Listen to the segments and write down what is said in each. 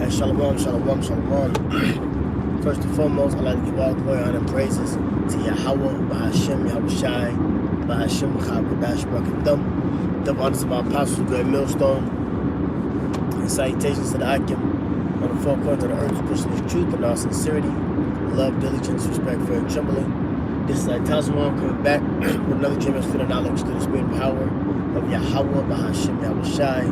And shalom, shalom, shalom. First and foremost, I'd like to give all glory, honor, and praises to Yahweh, Bahashem, Yahushai, Bahashem, Chavodash, Brakadam. Double honors to my apostles, great millstone. And salutations to the Akim on the four corners of the earth, pushing his truth in all sincerity, love, diligence, respect, fear, and trembling. This is Tazwan coming back with another dream for the knowledge through the spirit and power of Yahweh, Bahashem, Yahushai.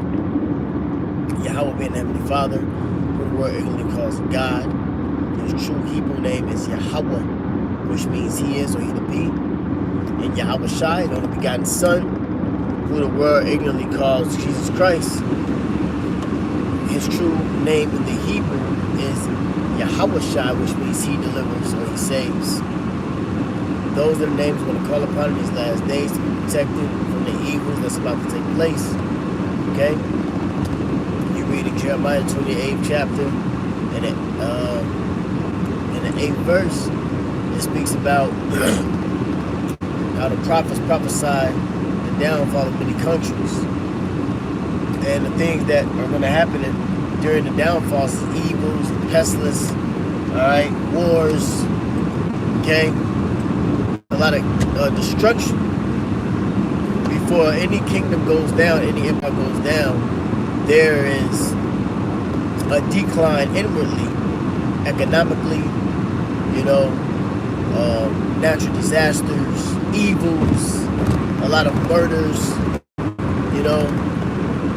Yahweh being the Heavenly Father, who the word English calls God. His true Hebrew name is Yahweh, which means He is or He to be. And Yahushai, the only begotten Son, who the word ignorantly calls Jesus Christ. His true name in the Hebrew is Yahushai, which means He delivers or He saves. Those are the names we're going to call upon in these last days to be protected from the evils that's about to take place. Okay? You read in Jeremiah 28th chapter, and in the 8th verse, it speaks about how the prophets prophesied the downfall of many countries. And the things that are going to happen during the downfalls is evils, pestilence, alright, wars, okay? A lot of destruction. Before any kingdom goes down, any empire goes down, there is a decline inwardly, economically, natural disasters, evils, a lot of murders,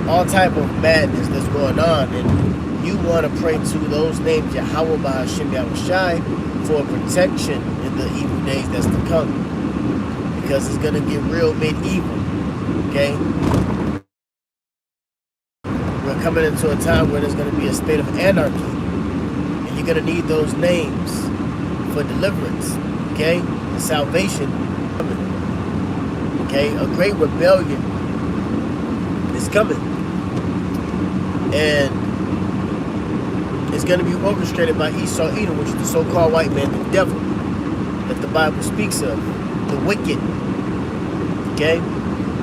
all type of madness that's going on. And you want to pray to those names, Yahweh, Bahashem, Yahushai, for protection in the evil days that's to come, because it's going to get real medieval. Okay, we're coming into a time where there's going to be a state of anarchy, and you're going to need those names for deliverance. Okay, and salvation. Okay, a great rebellion is coming, and it's going to be orchestrated by Esau Edom, which is the so-called white man, the devil, that the Bible speaks of, the wicked, okay,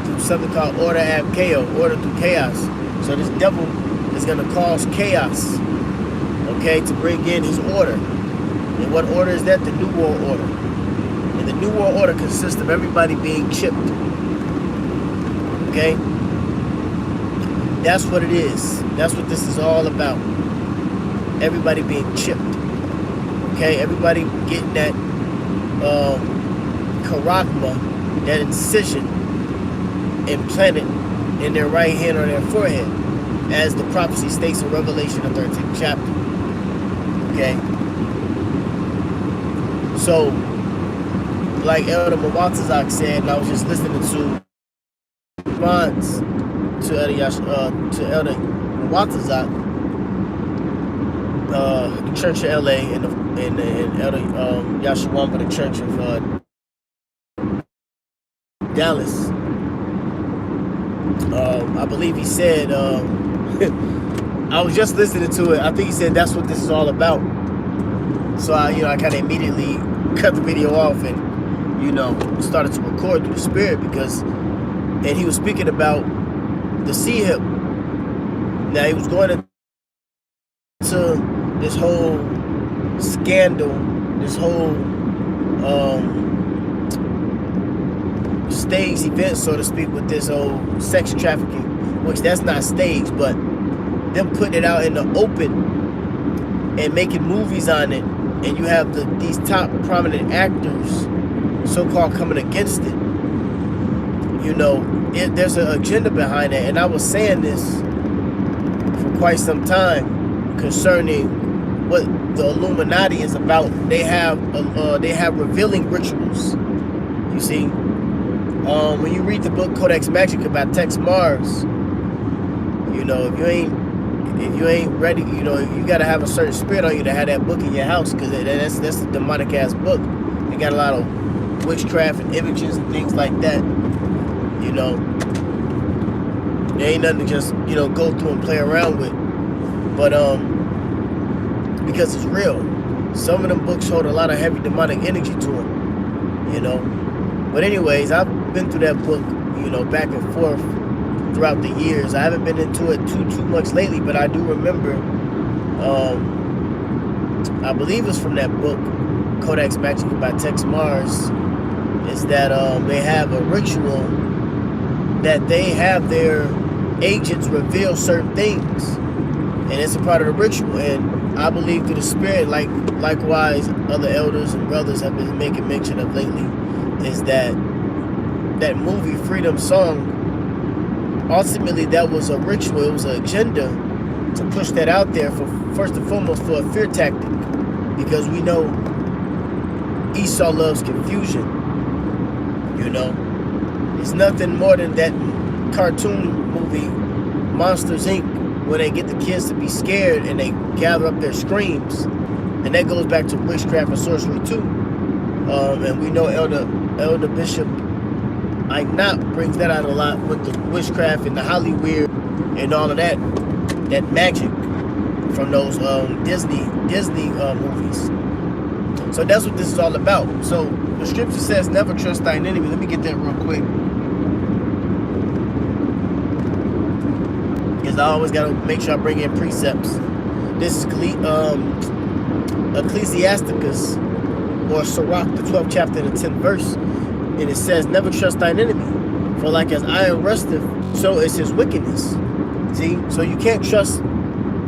through something called order ab chaos, order through chaos. So this devil is going to cause chaos, okay, to bring in his order. And what order is that? The New World Order. And the New World Order consists of everybody being chipped, okay? That's what it is. That's what this is all about. Everybody being chipped, okay? Everybody getting that charagma, that incision implanted in their right hand or their forehead, as the prophecy states in Revelation, the 13th chapter, okay? So, like Elder Mawatazak said, and I was just listening to response to Elder Mawatazak, the Church of LA and Elder Yashawamba, the Church of Dallas. I believe he said, I was just listening to it. I think he said that's what this is all about. So I kind of immediately cut the video off and, started to record through the spirit, and he was speaking about the sea hip. Now he was going into this whole scandal, this whole staged event, so to speak, with this whole sex trafficking, which that's not staged, but them putting it out in the open and making movies on it, and you have these top prominent actors so-called coming against it. There's an agenda behind it, and I was saying this for quite some time concerning what the Illuminati is about. They have revealing rituals. You see, when you read the book Codex Magica about Tex Mars, if you ain't ready, you got to have a certain spirit on you to have that book in your house, because that's a demonic ass book. They got a lot of witchcraft and images and things like that. There ain't nothing to just go through and play around with. But because it's real, some of them books hold a lot of heavy demonic energy to them. But anyways, I've been through that book, back and forth throughout the years. I haven't been into it too much lately, but I do remember I believe it's from that book, Kodak's Magic by Tex Mars, is that they have a ritual that they have their agents reveal certain things, and it's a part of the ritual. And I believe through the spirit, likewise other elders and brothers have been making mention of lately, is that movie Freedom Song, ultimately that was a ritual, it was an agenda to push that out there for, first and foremost, for a fear tactic, because we know Esau loves confusion. You know, it's nothing more than that cartoon movie Monsters Inc., where they get the kids to be scared and they gather up their screams, and that goes back to witchcraft and sorcery too. And we know Elder Bishop Ainat brings that out a lot with the witchcraft and the Hollywood and all of that magic from those Disney movies. So that's what this is all about. So the scripture says, never trust thine enemy. Let me get that real quick, because I always got to make sure I bring in precepts. This is Ecclesiasticus, or Sirach, the 12th chapter and the 10th verse. And it says, never trust thine enemy, for like as iron rusteth, so is his wickedness. See? So you can't trust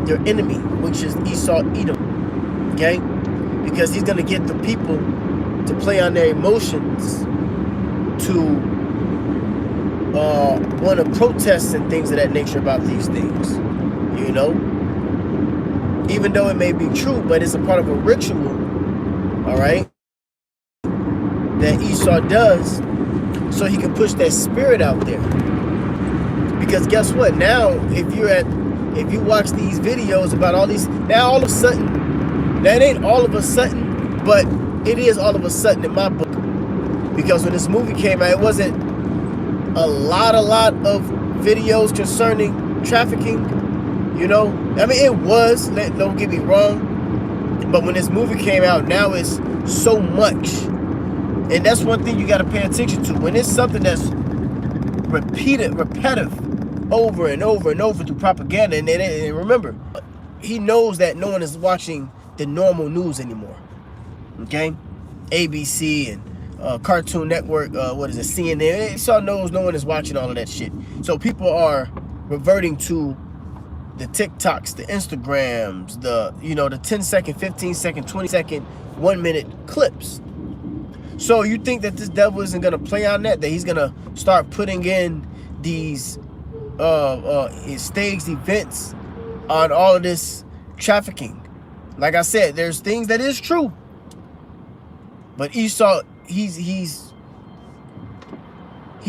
your enemy, which is Esau Edom. Okay? Because he's going to get the people to play on their emotions, to want to protest and things of that nature about these things. You know? Even though it may be true, but it's a part of a ritual, all right, that Esau does, so he can push that spirit out there. Because guess what? Now, if you watch these videos about all these, now all of a sudden, that ain't all of a sudden, but it is all of a sudden in my book. Because when this movie came out, it wasn't a lot of videos concerning trafficking. You know, I mean, it was, don't get me wrong, but when this movie came out, now it's so much. And that's one thing you got to pay attention to. When it's something that's repetitive, over and over and over through propaganda, and remember, he knows that no one is watching the normal news anymore. Okay? ABC and Cartoon Network, CNN, Esau knows no one is watching all of that shit. So people are reverting to the TikToks, the Instagrams, the 10-second, 15-second, 20-second, 1-minute clips. So you think that this devil isn't going to play on that he's going to start putting in these staged events on all of this trafficking? Like I said, there's things that is true, but Esau, he's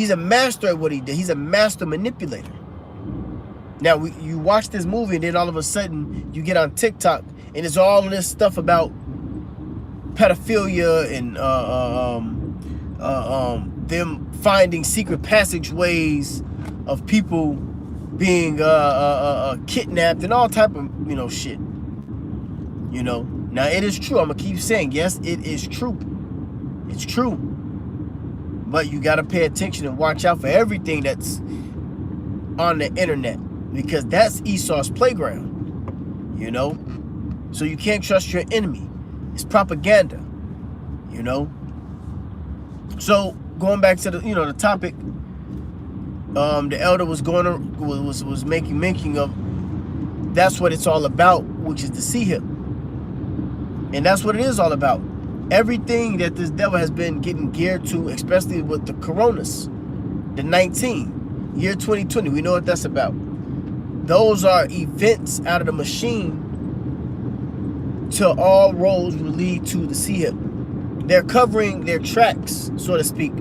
a master at what he did. He's a master manipulator. Now you watch this movie, and then all of a sudden you get on TikTok, and it's all of this stuff about pedophilia and them finding secret passageways of people being kidnapped and all type of shit. Now it is true. I'm gonna keep saying, yes, it is true. It's true. But you gotta pay attention and watch out for everything that's on the internet, because that's Esau's playground. So you can't trust your enemy. It's propaganda. So going back to the topic, the elder was making mention of, that's what it's all about, which is to see him. And that's what it is all about. Everything that this devil has been getting geared to, especially with the coronas, the 19, year 2020, we know what that's about. Those are events out of the machine till all roads will lead to the see him. They're covering their tracks, so to speak.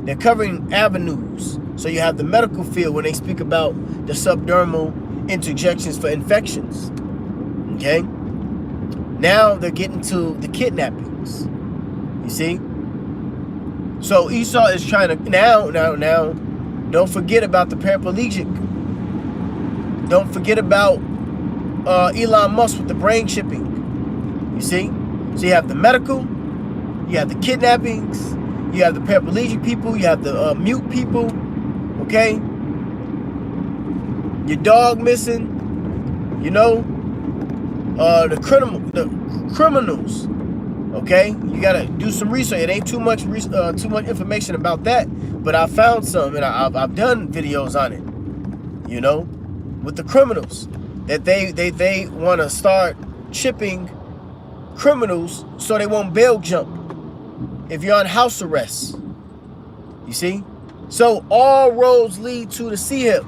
They're covering avenues. So you have the medical field when they speak about the subdermal interjections for infections. Okay? Now they're getting to the kidnappings. You see? So Esau is trying to now, don't forget about the paraplegic. Don't forget about Elon Musk with the brain chipping. You see? So you have the medical, you have the kidnappings, you have the paraplegic people, you have the mute people, okay? Your dog missing, the criminals. Okay, you gotta do some research. It ain't too much information about that, but I found some, and I've done videos on it. You know, with the criminals, that they want to start chipping criminals so they won't bail jump if you're on house arrest. You see, so all roads lead to the CHIP,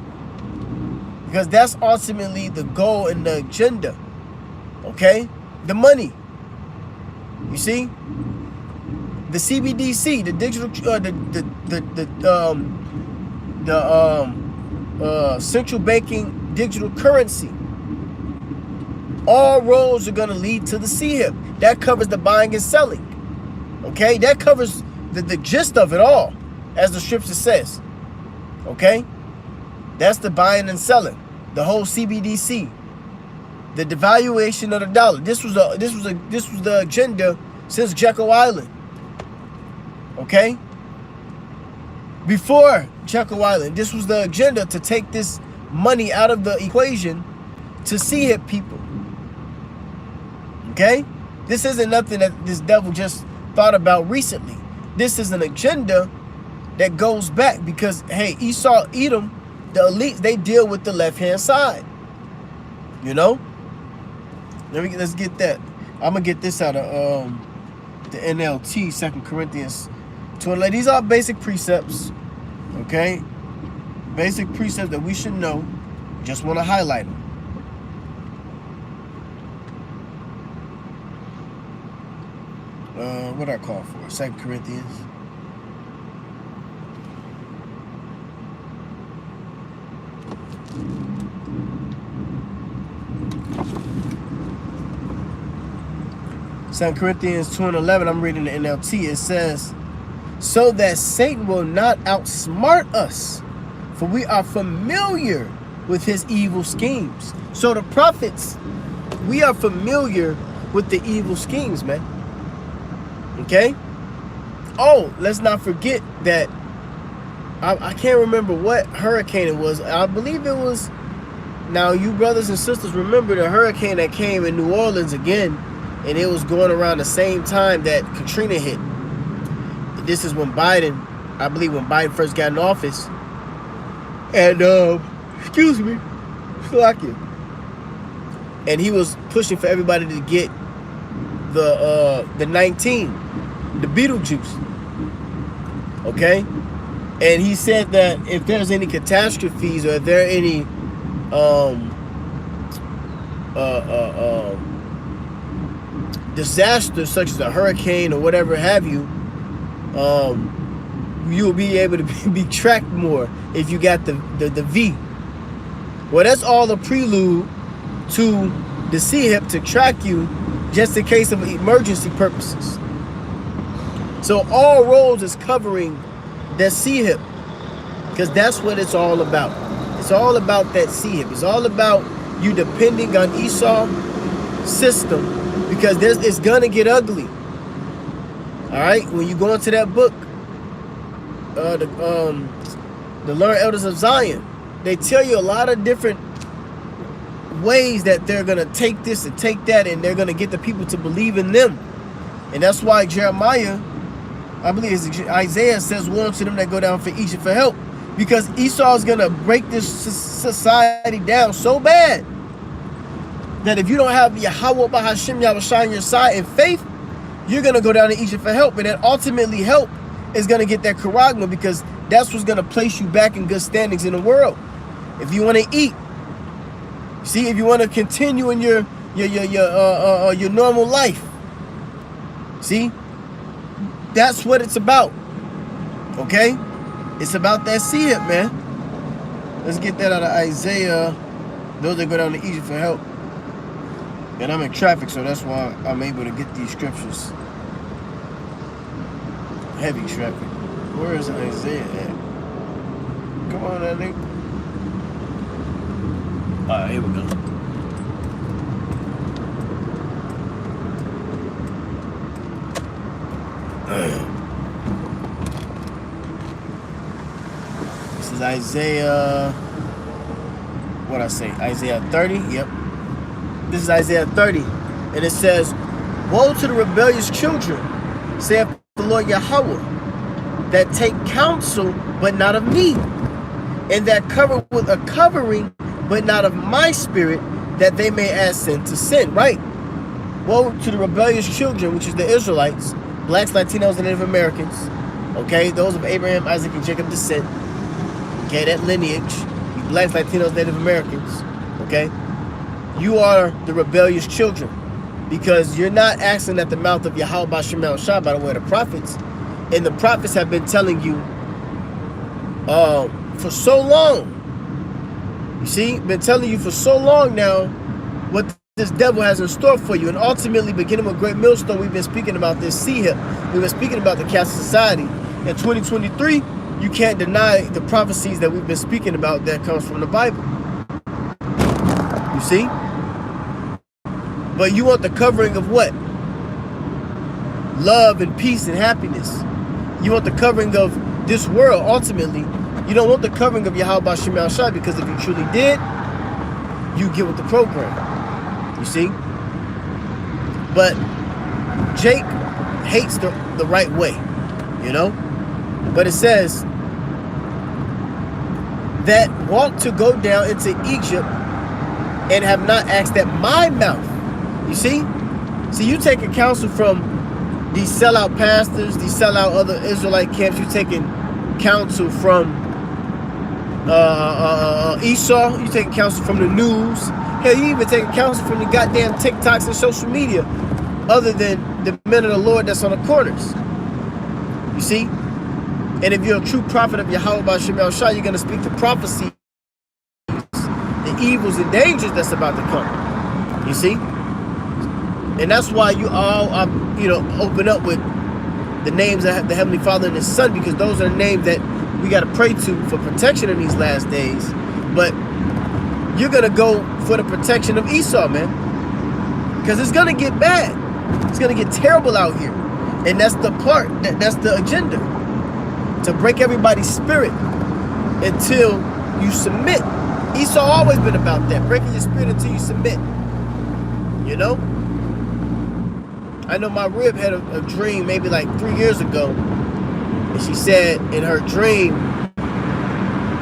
because that's ultimately the goal and the agenda. Okay, the money. You see, the CBDC, the digital, central banking digital currency. All roads are going to lead to the CHIP. That covers the buying and selling. Okay, that covers the gist of it all, as the scripture says. Okay, that's the buying and selling. The whole CBDC. The devaluation of the dollar. This was the agenda since Jekyll Island. Okay? Before Jekyll Island, this was the agenda to take this money out of the equation to CHIP people. Okay? This isn't nothing that this devil just thought about recently. This is an agenda that goes back because, hey, Esau, Edom, the elites, they deal with the left-hand side. You know? Let's get that. I'm gonna get this out of the NLT, 2 Corinthians 12. These are basic precepts, okay? Basic precepts that we should know. Just want to highlight them. What I call for? 2 Corinthians. Second Corinthians 2:11, I'm reading the NLT. It says, so that Satan will not outsmart us, for we are familiar with his evil schemes. So the prophets, we are familiar with the evil schemes, man. Okay? Oh, let's not forget that I can't remember what hurricane it was. I believe it was, now you brothers and sisters remember the hurricane that came in New Orleans again, and it was going around the same time that Katrina hit. This is when Biden, I believe when Biden first got in office. And, excuse me, and he was pushing for everybody to get the 19, the Beetlejuice. Okay? And he said that if there's any catastrophes or if there are any disasters such as a hurricane or whatever have you, you'll be able to be tracked more if you got the V. Well, that's all the prelude to the CHIP to track you just in case of emergency purposes. So all roads is covering that CHIP, because that's what it's all about. It's all about that CHIP. It's all about you depending on Esau system, because it's gonna get ugly. All right, when you go into that book, the Learned Elders of Zion, they tell you a lot of different ways that they're gonna take this and take that, and they're gonna get the people to believe in them. And that's why Jeremiah, I believe it's Isaiah, says, woe to them that go down for Egypt for help, because Esau is gonna break this society down so bad that if you don't have Yahweh Bahashim Yahushua on your side in faith, you're gonna go down to Egypt for help, and then ultimately help is gonna get that charagma, because that's what's gonna place you back in good standings in the world. If you want to eat, see, if you want to continue in your normal life, see, that's what it's about. Okay, it's about that CHIP, man. Let's get that out of Isaiah. Those that go down to Egypt for help. And I'm in traffic, so that's why I'm able to get these scriptures. Heavy traffic. Where is Isaiah at? Come on, that nigga. Alright, here we go. This is Isaiah, what I say, Isaiah 30, yep. This is Isaiah 30. And it says, woe to the rebellious children, saith the Lord Yahweh, that take counsel, but not of me, and that cover with a covering, but not of my spirit, that they may add sin to sin. Right? Woe to the rebellious children, which is the Israelites, blacks, Latinos, and Native Americans. Okay, those of Abraham, Isaac, and Jacob descent. Okay, that lineage. Blacks, Latinos, Native Americans. Okay, you are the rebellious children, because you're not acting at the mouth of Yahweh B'Shem Yahushua by the way of the prophets. And the prophets have been telling you for so long. You see, been telling you for so long now what this devil has in store for you. And ultimately, beginning with Great Millstone, we've been speaking about this CHIP. We've been speaking about the Catholic Society. In 2023, you can't deny the prophecies that we've been speaking about that comes from the Bible. You see? But you want the covering of what? Love and peace and happiness. You want the covering of this world, ultimately. You don't want the covering of Yahweh B'Shem Yahushua, because if you truly did, you get with the program. You see? But Jake hates the right way, you know? But it says that walk to go down into Egypt and have not asked at my mouth. You see? See, you taking counsel from these sellout pastors, these sellout other Israelite camps. You taking counsel from Esau. You taking counsel from the news. Hell, you even taking counsel from the goddamn TikToks and social media, other than the men of the Lord that's on the corners. You see? And if you're a true prophet of Yahweh B'Shem Yahushua, you're going to speak the prophecies, the evils and dangers that's about to come. You see? And that's why you all, open up with the names of the Heavenly Father and His Son, because those are the names that we got to pray to for protection in these last days. But you're going to go for the protection of Esau, man. Because it's going to get bad. It's going to get terrible out here. And that's the part, that's the agenda. To break everybody's spirit until you submit. Esau always been about that. Breaking your spirit until you submit. You know? I know my rib had a dream maybe like 3 years ago. And she said in her dream,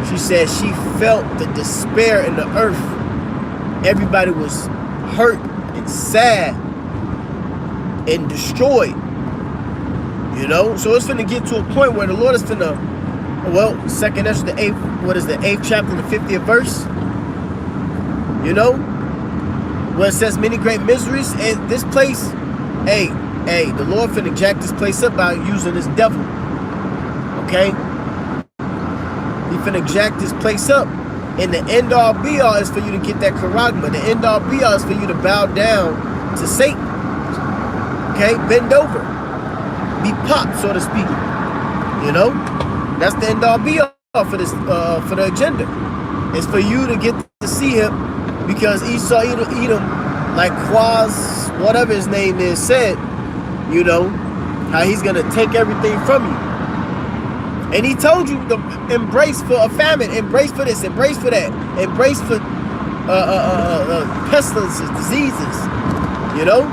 she said she felt the despair in the earth. Everybody was hurt and sad and destroyed. You know? So it's finna get to a point where the Lord is finna, well, second Ezra, the 8th chapter, the 50th verse. You know? Where it says many great miseries. And this place, hey, the Lord finna jack this place up by using this devil. Okay? He finna jack this place up. And the end all be all is for you to get that charagma. The end all be all is for you to bow down to Satan. Okay? Bend over. Be popped, so to speak. You know? That's the end all be all for this for the agenda. It's for you to get to see him, because Esau Edom, like Quaz, whatever his name is, said, you know, how he's gonna take everything from you. And he told you to embrace for a famine, embrace for this, embrace for that, embrace for pestilences, diseases, you know?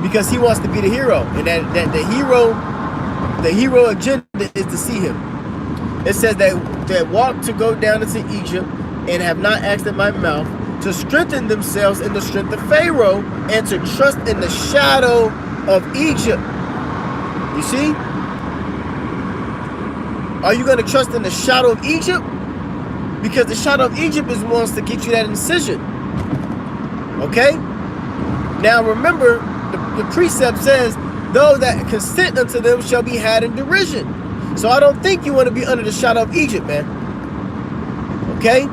Because he wants to be the hero, and that the hero agenda is to see him. It says that walk to go down into Egypt and have not asked at my mouth, to strengthen themselves in the strength of Pharaoh and to trust in the shadow of Egypt. You see? Are you going to trust in the shadow of Egypt? Because the shadow of Egypt is wants to get you that incision. Okay? Now remember, the precept says, those that consent unto them shall be had in derision. So I don't think you want to be under the shadow of Egypt, man. Okay?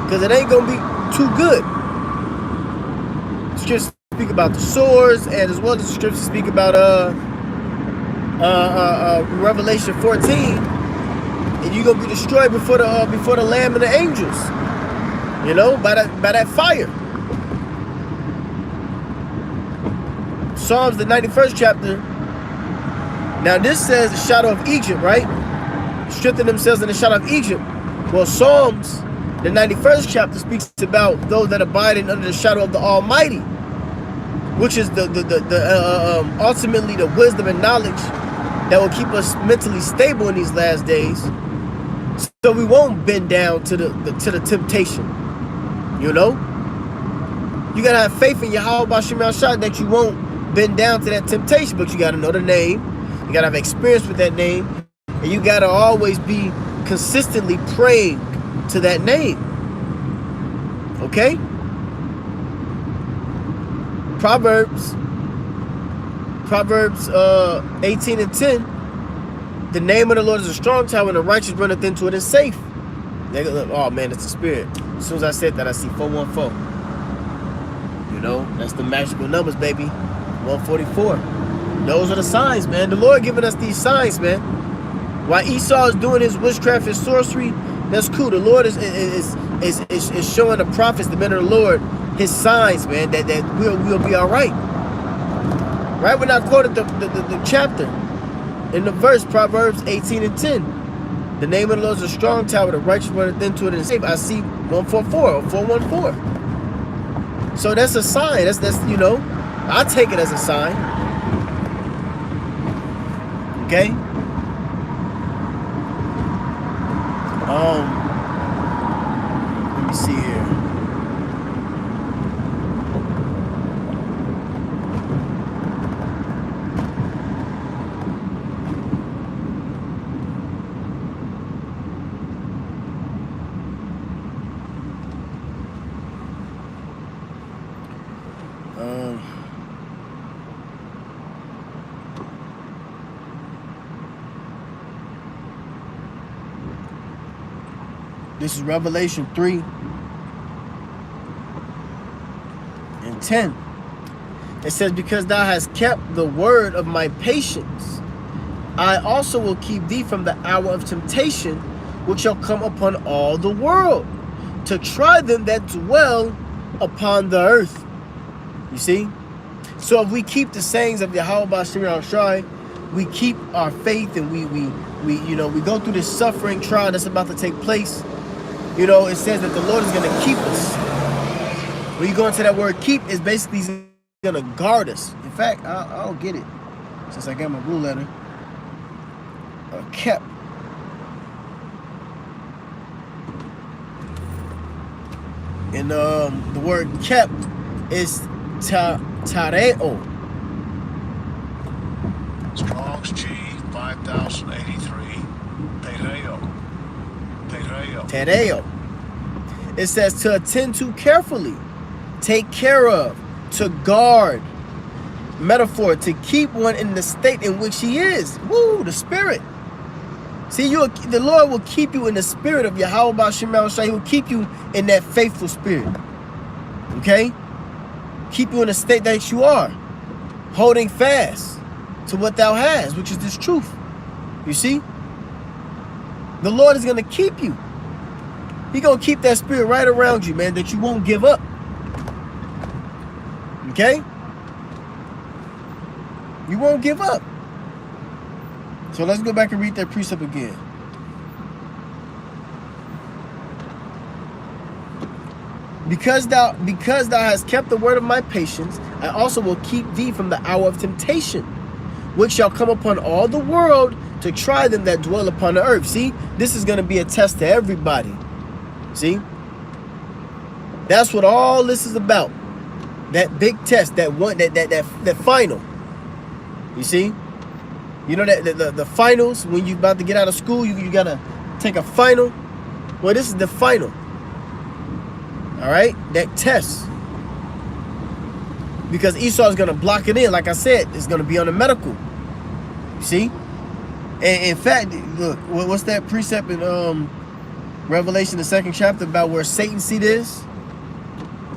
Because it ain't going to be too good. Scriptures speak about the swords, and as well as the scriptures speak about Revelation 14, and you're gonna be destroyed before the Lamb and the angels. You know, by that fire. Psalms, the 91st chapter. Now this says the shadow of Egypt, right? Strengthen themselves in the shadow of Egypt. Well, Psalms The 91st chapter speaks about those that abide under the shadow of the Almighty, which is ultimately the wisdom and knowledge that will keep us mentally stable in these last days, so we won't bend down to the temptation. You know, you gotta have faith in Yahweh B'Shem Yahushua that you won't bend down to that temptation, but you gotta know the name, you gotta have experience with that name, and you gotta always be consistently praying to that name. Okay? Proverbs 18 and 10. The name of the Lord is a strong tower, and the righteous runneth into it and safe. Oh man, it's the spirit. As soon as I said that, I see 414. You know, that's the magical numbers, baby. 144. Those are the signs, man. The Lord giving us these signs, man. While Esau is doing his witchcraft and sorcery, that's cool. The Lord is showing the prophets, the men of the Lord, his signs, man, that we'll be all right. Right when I quoted the chapter in the verse, Proverbs 18 and 10. The name of the Lord is a strong tower, the righteous runneth into it and safe. I see 144 or 414. So that's a sign. That's you know, I take it as a sign. Okay? Let me see here. This is Revelation 3 and 10. It says, because thou hast kept the word of my patience, I also will keep thee from the hour of temptation, which shall come upon all the world, to try them that dwell upon the earth. You see? So if we keep the sayings of Yahweh B'Shem Yahushua, we keep our faith, and we go through this suffering trial that's about to take place. You know, it says that the Lord is going to keep us. When you go into that word keep, it's basically going to guard us. In fact, I'll get it since I got my blue letter. Kept. And the word kept is tareo. Strong's G 5083. Tereo. It says to attend to carefully, take care of, to guard. Metaphor, to keep one in the state in which he is. Woo, the spirit. See, the Lord will keep you in the spirit of Yahweh B'Shem Yahushua. He will keep you in that faithful spirit. Okay? Keep you in the state that you are, holding fast to what thou hast, which is this truth. You see? The Lord is going to keep you. He's going to keep that spirit right around you, man, that you won't give up. Okay? You won't give up. So let's go back and read that precept again. Because thou hast kept the word of my patience, I also will keep thee from the hour of temptation, which shall come upon all the world, to try them that dwell upon the earth. See, this is going to be a test to everybody. See, that's what all this is about. That big test, that one, that final. You see, you know that the finals, when you're about to get out of school, you gotta take a final. Well, this is the final. All right, that test. Because Esau is gonna block it in. Like I said, it's gonna be on the medical. You see. And in fact, look, what's that precept in Revelation, the 2nd chapter, about where Satan's seat is?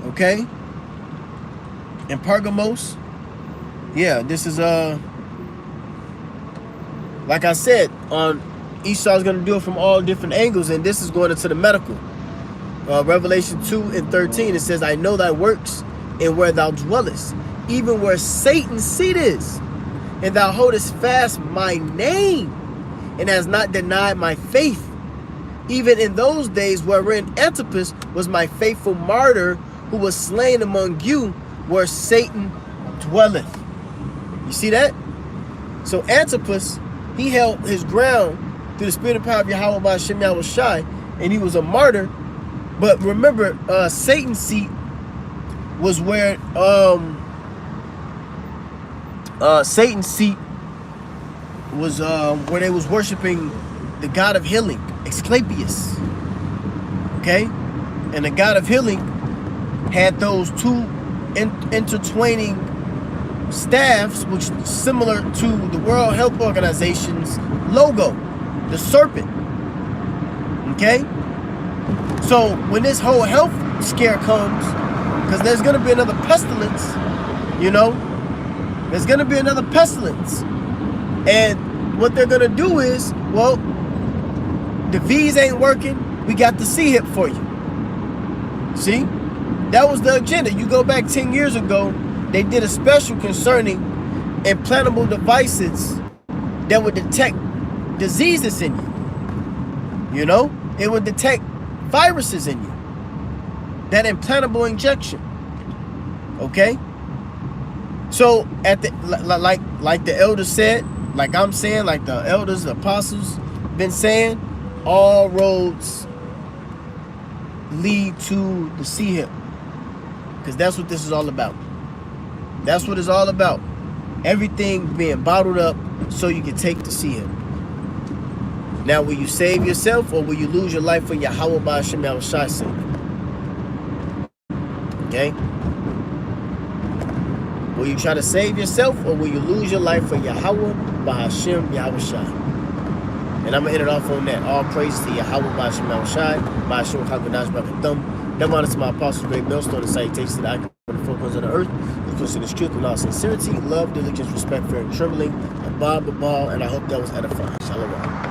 Okay. In Pergamos. Yeah, this is like I said, Esau's going to do it from all different angles, and this is going into the medical. Revelation 2 and 13, it says, I know thy works, and where thou dwellest, even where Satan's seat is. And thou holdest fast my name, and hast not denied my faith, even in those days wherein Antipas was my faithful martyr, who was slain among you, where Satan dwelleth. You see that? So Antipas, he held his ground through the spirit and power of Yahweh by Hashem Yahweh Shai, and he was a martyr. But remember, Satan's seat was where Satan's seat was where they was worshiping the god of healing, Asclepius. Okay, and the god of healing had those two intertwining staffs, which is similar to the World Health Organization's logo, the serpent. Okay, so when this whole health scare comes, because there's going to be another pestilence, you know, there's going to be another pestilence, and what they're going to do is, well, the V's ain't working, we got the C hip for you. See, that was the agenda. You go back 10 years ago, they did a special concerning implantable devices that would detect diseases in you. You know, it would detect viruses in you. That implantable injection. Okay? So at the like the elders said, like I'm saying, like the elders, the apostles been saying, all roads lead to the C hip. Because that's what this is all about. That's what it's all about. Everything being bottled up so you can take the C hip. Now, will you save yourself or will you lose your life for Yahweh by Hashem Yahweh Shai sake? Okay? Will you try to save yourself or will you lose your life for Yahweh by Hashem Yahweh Shai? And I'm going to end it off on that. All praise to Yahweh by Hashem Yahweh Shai, by Hashem Chakadash Bakathum. Double honor to my apostles, great millstone, and salutations to the icon of the four corners of the earth. The person is truth and all sincerity, love, diligence, respect, fear, and trembling. Abba, and I hope that was edifying. Shalom.